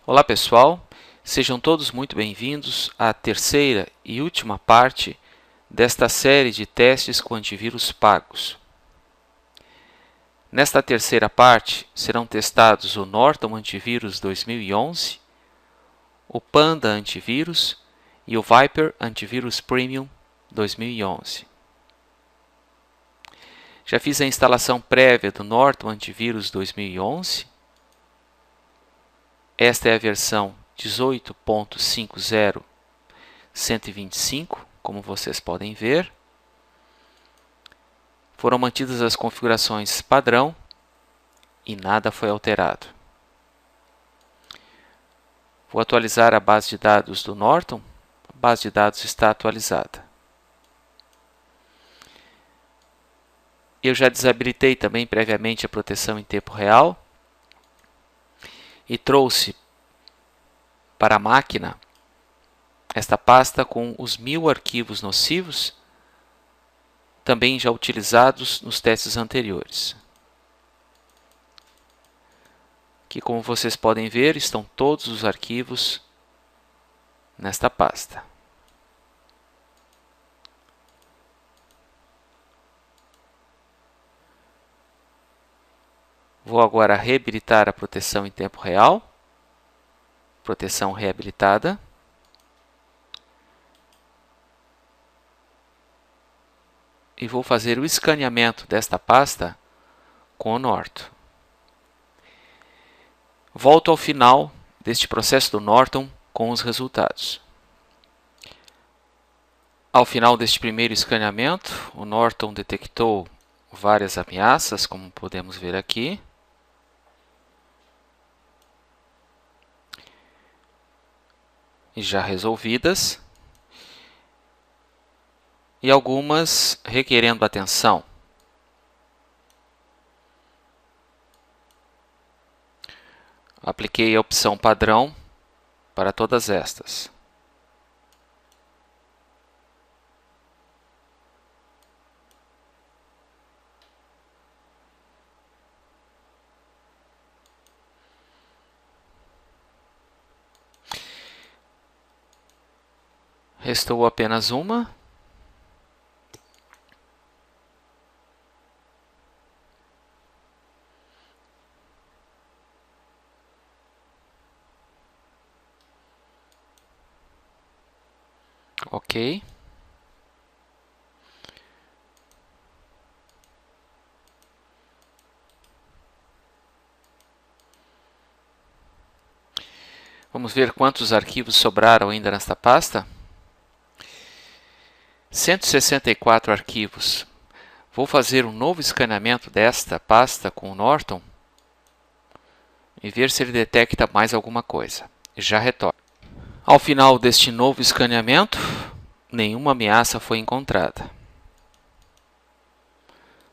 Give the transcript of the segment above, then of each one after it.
Olá pessoal, sejam todos muito bem-vindos à terceira e última parte desta série de testes com antivírus pagos. Nesta terceira parte serão testados o Norton Antivírus 2011, o Panda Antivírus e o Viper Antivírus Premium 2011. Já fiz a instalação prévia do Norton Antivírus 2011. Esta é a versão 18.50.125, como vocês podem ver. Foram mantidas as configurações padrão e nada foi alterado. Vou atualizar a base de dados do Norton. A base de dados está atualizada. Eu já desabilitei também previamente a proteção em tempo real e trouxe para a máquina esta pasta com os 1000 arquivos nocivos, também já utilizados nos testes anteriores. Aqui, como vocês podem ver, estão todos os arquivos nesta pasta. Vou agora reabilitar a proteção em tempo real. Proteção reabilitada. E vou fazer o escaneamento desta pasta com o Norton. Volto ao final deste processo do Norton com os resultados. Ao final deste primeiro escaneamento, o Norton detectou várias ameaças, como podemos ver aqui. E já resolvidas. E algumas requerendo atenção. Apliquei a opção padrão para todas estas. Restou apenas uma. Ok. Vamos ver quantos arquivos sobraram ainda nesta pasta. 164 arquivos. Vou fazer um novo escaneamento desta pasta com o Norton e ver se ele detecta mais alguma coisa. Já retorno. Ao final deste novo escaneamento, nenhuma ameaça foi encontrada.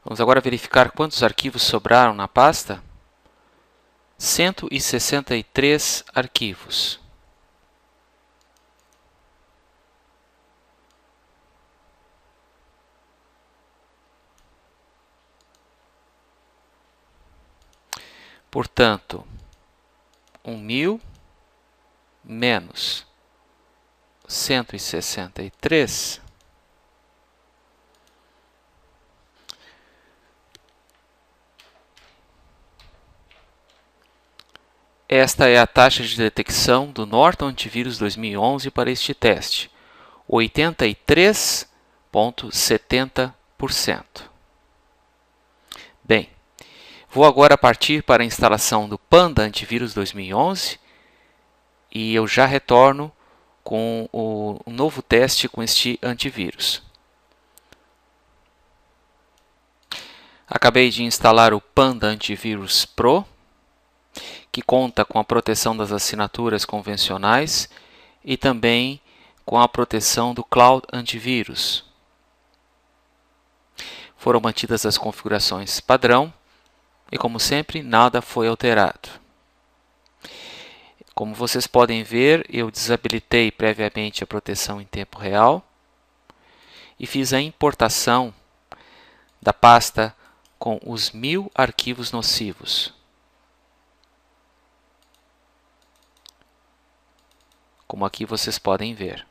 Vamos agora verificar quantos arquivos sobraram na pasta. 163 arquivos. Portanto, 1000 menos 163 esta é a taxa de detecção do Norton Antivírus 2011 para este teste, 83,70%. Bem, vou agora partir para a instalação do Panda Antivírus 2011 e eu já retorno com o novo teste com este antivírus. Acabei de instalar o Panda Antivírus Pro, que conta com a proteção das assinaturas convencionais e também com a proteção do Cloud Antivírus. Foram mantidas as configurações padrão e, como sempre, nada foi alterado. Como vocês podem ver, eu desabilitei previamente a proteção em tempo real e fiz a importação da pasta com os 1000 arquivos nocivos. como aqui vocês podem ver.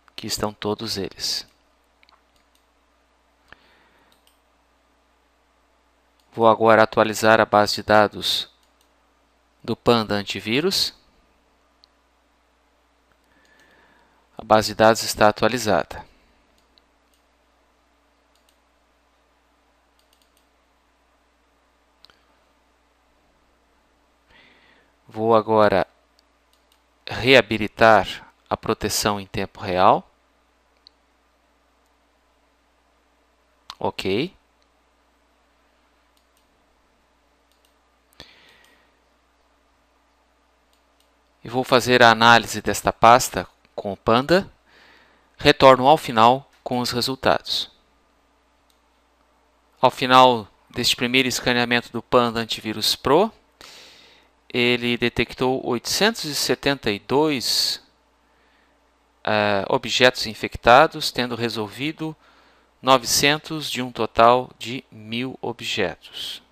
Aqui estão todos eles. Vou agora atualizar a base de dados do Panda Antivírus. A base de dados está atualizada. Vou agora reabilitar a proteção em tempo real. Ok. E vou fazer a análise desta pasta com o Panda. Retorno ao final com os resultados. Ao final deste primeiro escaneamento do Panda Antivírus Pro, ele detectou 872 objetos infectados, tendo resolvido 900 de um total de 1000 objetos.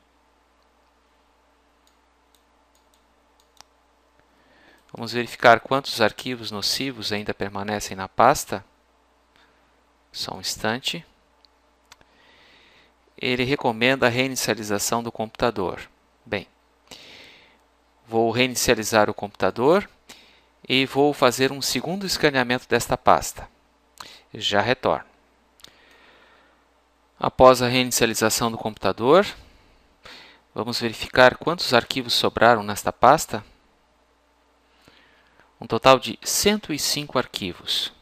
Vamos verificar quantos arquivos nocivos ainda permanecem na pasta. Só um instante. Ele recomenda a reinicialização do computador. Bem, vou reinicializar o computador e vou fazer um segundo escaneamento desta pasta. Já retorno. Após a reinicialização do computador, vamos verificar quantos arquivos sobraram nesta pasta. Um total de 105 arquivos.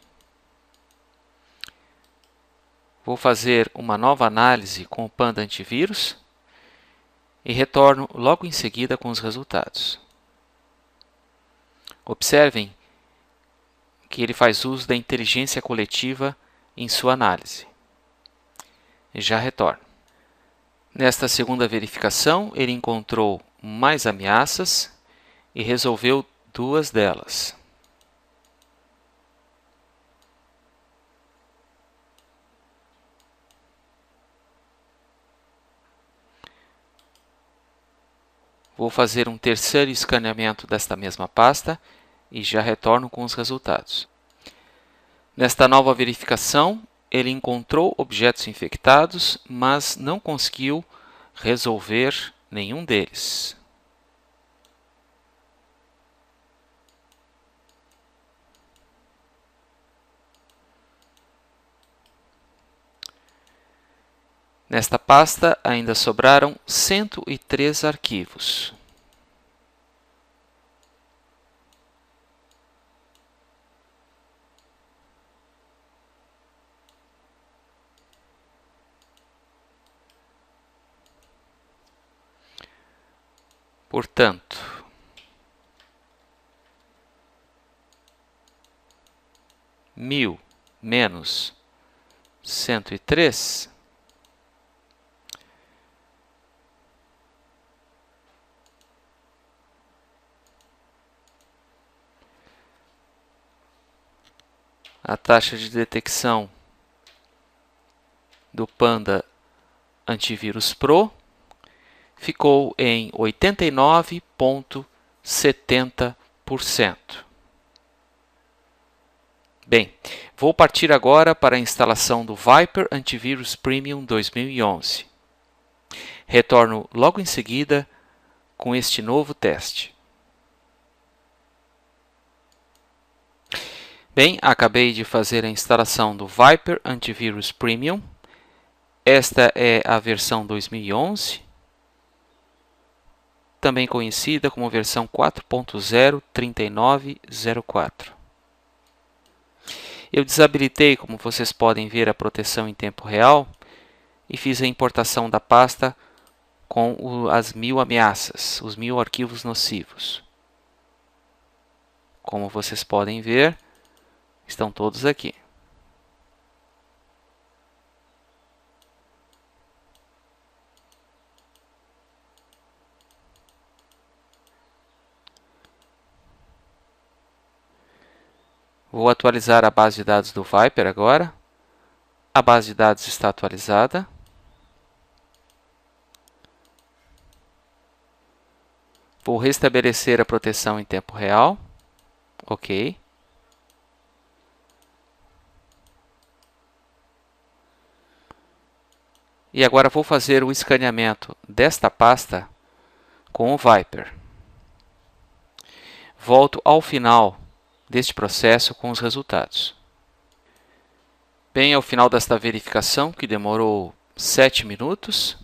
Vou fazer uma nova análise com o Panda Antivírus e retorno logo em seguida com os resultados. Observem que ele faz uso da inteligência coletiva em sua análise. Já retorno. Nesta segunda verificação, ele encontrou mais ameaças e resolveu 2 delas. Vou fazer um terceiro escaneamento desta mesma pasta e já retorno com os resultados. Nesta nova verificação, ele encontrou objetos infectados, mas não conseguiu resolver nenhum deles. Nesta pasta ainda sobraram 103 arquivos. Portanto, mil menos 103 a taxa de detecção do Panda Antivírus Pro ficou em 89,70%. Bem, vou partir agora para a instalação do Viper Antivírus Premium 2011. Retorno logo em seguida com este novo teste. Bem, acabei de fazer a instalação do Viper Antivírus Premium. Esta é a versão 2011, também conhecida como versão 4.0.3904. Eu desabilitei, como vocês podem ver, a proteção em tempo real e fiz a importação da pasta com as 1000 ameaças, os 1000 arquivos nocivos. Como vocês podem ver, estão todos aqui. Vou atualizar a base de dados do Viper agora. A base de dados está atualizada. Vou restabelecer a proteção em tempo real. Ok. E agora vou fazer o escaneamento desta pasta com o Viper. Volto ao final deste processo com os resultados. Bem, ao final desta verificação, que demorou 7 minutos,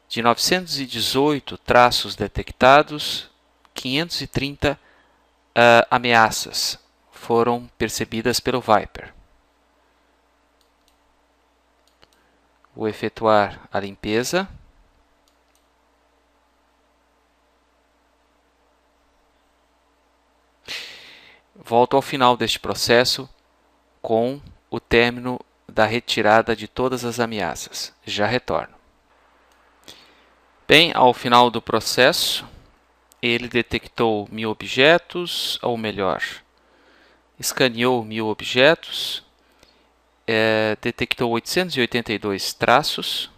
de 918 traços detectados, 530 ameaças foram percebidas pelo Viper. Vou efetuar a limpeza. Volto ao final deste processo com o término da retirada de todas as ameaças. Já retorno. Bem, ao final do processo, ele detectou 1000 objetos, ou melhor, escaneou 1000 objetos, detectou 882 traços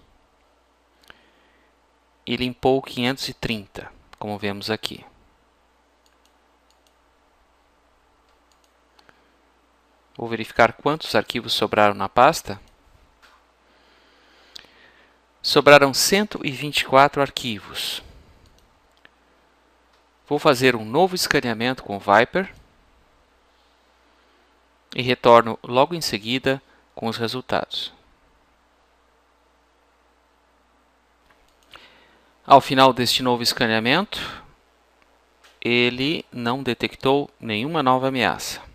e limpou 530, como vemos aqui. Vou verificar quantos arquivos sobraram na pasta. Sobraram 124 arquivos. Vou fazer um novo escaneamento com o Viper e retorno logo em seguida com os resultados. Ao final deste novo escaneamento, ele não detectou nenhuma nova ameaça.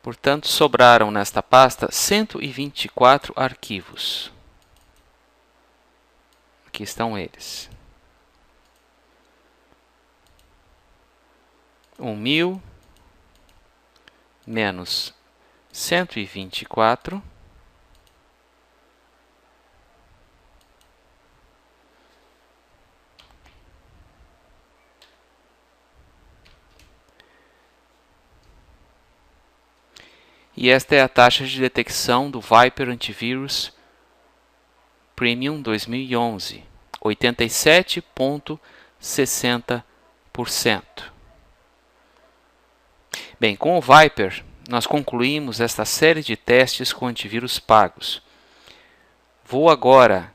Portanto, sobraram nesta pasta 124 arquivos. Aqui estão eles. 1000 menos 124 e esta é a taxa de detecção do Viper Antivírus Premium 2011, 87,60%. Bem, com o Viper, nós concluímos esta série de testes com antivírus pagos. Vou agora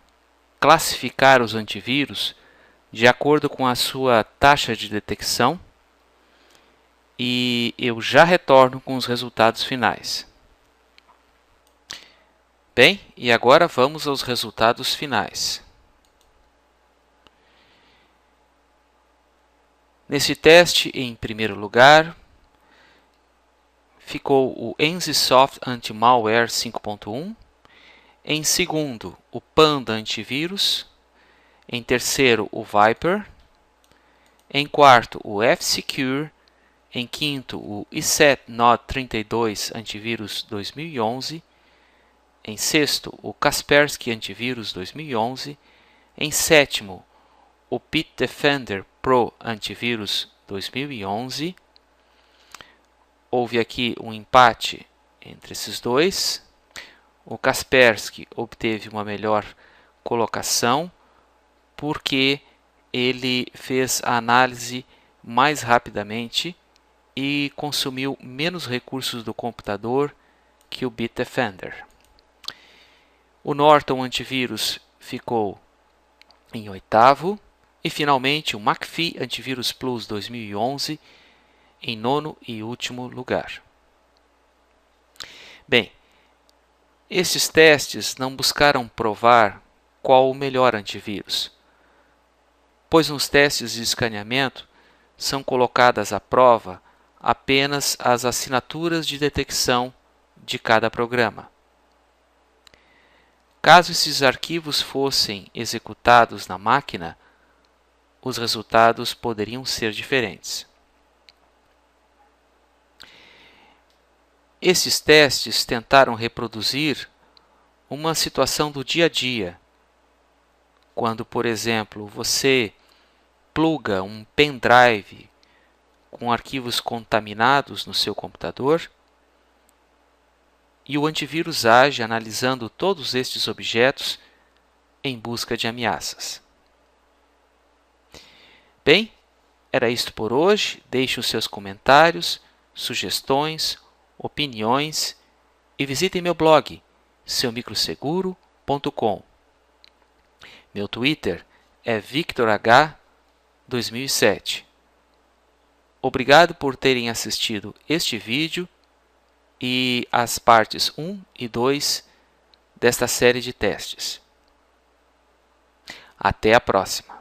classificar os antivírus de acordo com a sua taxa de detecção e eu já retorno com os resultados finais. Bem, e agora vamos aos resultados finais. Nesse teste, em primeiro lugar, ficou o NZSoft Anti-Malware 5.1, em segundo, o Panda Antivírus, em terceiro, o Viper, em quarto, o F-Secure, em quinto, o ESET-Nod32 Antivírus 2011, em sexto, o Kaspersky Antivírus 2011, em sétimo, o Bitdefender Pro Antivírus 2011. Houve aqui um empate entre esses dois. O Kaspersky obteve uma melhor colocação porque ele fez a análise mais rapidamente e consumiu menos recursos do computador que o Bitdefender. O Norton Antivírus ficou em oitavo e finalmente o McAfee Antivírus Plus 2011 em nono e último lugar. Bem, esses testes não buscaram provar qual o melhor antivírus, pois nos testes de escaneamento são colocadas à prova apenas as assinaturas de detecção de cada programa. Caso esses arquivos fossem executados na máquina, os resultados poderiam ser diferentes. Esses testes tentaram reproduzir uma situação do dia a dia, quando, por exemplo, você pluga um pendrive com arquivos contaminados no seu computador e o antivírus age analisando todos estes objetos em busca de ameaças. Bem, era isto por hoje. Deixe os seus comentários, sugestões, opiniões e visitem meu blog, seumicroseguro.com. Meu Twitter é VictorH2007. Obrigado por terem assistido este vídeo e as partes 1 e 2 desta série de testes. Até a próxima!